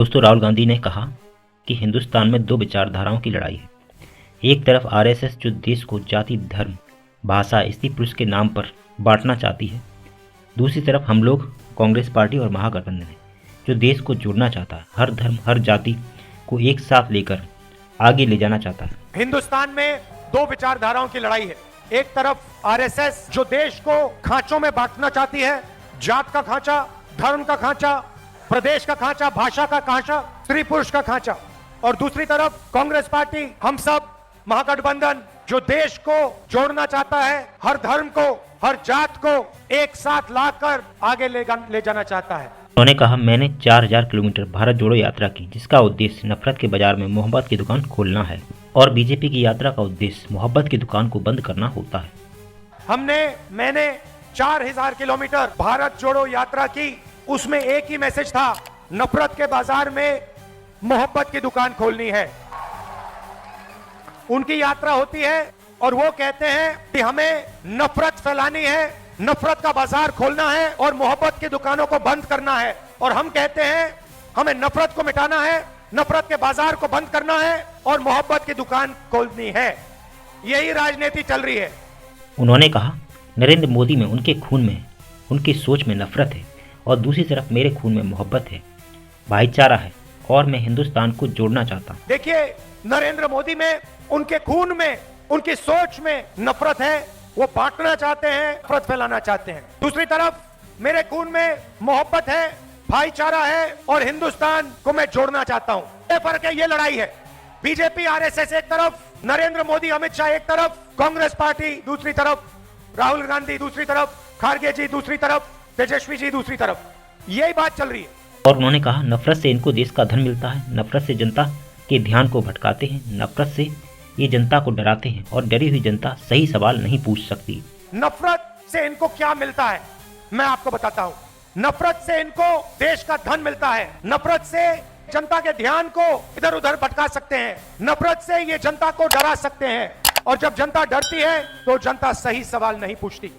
दोस्तों, राहुल गांधी ने कहा कि हिंदुस्तान में दो विचारधाराओं की लड़ाई है। एक तरफ आरएसएस जो देश को जाति, धर्म, भाषा, स्त्री पुरुष के नाम पर बांटना चाहती है। दूसरी तरफ हम लोग कांग्रेस पार्टी और महागठबंधन है जो देश को जोड़ना चाहता है, हर धर्म, हर जाति को एक साथ लेकर आगे ले जाना चाहता है। हिंदुस्तान में दो विचारधाराओं की लड़ाई है। एक तरफ आरएसएस जो देश को खांचों में बांटना चाहती है, जात का खांचा, धर्म का खांचा, प्रदेश का खांचा, भाषा का खांचा, स्त्री पुरुष का खांचा। और दूसरी तरफ कांग्रेस पार्टी, हम सब महागठबंधन जो देश को जोड़ना चाहता है, हर धर्म को, हर जात को एक साथ लाकर आगे ले जाना चाहता है। उन्होंने कहा, मैंने 4000 किलोमीटर भारत जोड़ो यात्रा की, जिसका उद्देश्य नफरत के बाजार में मोहब्बत की दुकान खोलना है, और बीजेपी की यात्रा का उद्देश्य मोहब्बत की दुकान को बंद करना होता है। मैंने 4000 किलोमीटर भारत जोड़ो यात्रा की, उसमें एक ही मैसेज था, नफरत के बाजार में मोहब्बत की दुकान खोलनी है। उनकी यात्रा होती है और वो कहते हैं कि हमें नफरत फैलानी है, नफरत का बाजार खोलना है और मोहब्बत की दुकानों को बंद करना है। और हम कहते हैं हमें नफरत को मिटाना है, नफरत के बाजार को बंद करना है और मोहब्बत की दुकान खोलनी है। यही राजनीति चल रही है। उन्होंने कहा, नरेंद्र मोदी में, उनके खून में, उनकी सोच में नफरत है, और दूसरी तरफ मेरे खून में मोहब्बत है, भाईचारा है, और मैं हिंदुस्तान को जोड़ना चाहता हूँ। देखिए, नरेंद्र मोदी में, उनके खून में, उनकी सोच में नफरत है, वो बांटना चाहते हैं, नफरत फैलाना चाहते हैं। दूसरी तरफ मेरे खून में मोहब्बत है, भाईचारा है, और हिंदुस्तान को मैं जोड़ना चाहता हूँ। ये फर्क है, ये लड़ाई है। बीजेपी आरएसएस एक तरफ, नरेंद्र मोदी अमित शाह एक तरफ, कांग्रेस पार्टी दूसरी तरफ, राहुल गांधी दूसरी तरफ, खारगे जी दूसरी तरफ, तेजस्वी जी दूसरी तरफ। यही बात चल रही है। और उन्होंने कहा, नफरत से इनको देश का धन मिलता है, नफरत से जनता के ध्यान को भटकाते हैं, नफरत से ये जनता को डराते हैं, और डरी हुई जनता सही सवाल नहीं पूछ सकती। नफरत से इनको क्या मिलता है, मैं आपको बताता हूँ। नफरत से इनको देश का धन मिलता है, नफरत से जनता के ध्यान को इधर उधर भटका सकते हैं, नफरत से ये जनता को डरा सकते हैं, और जब जनता डरती है तो जनता सही सवाल नहीं पूछती।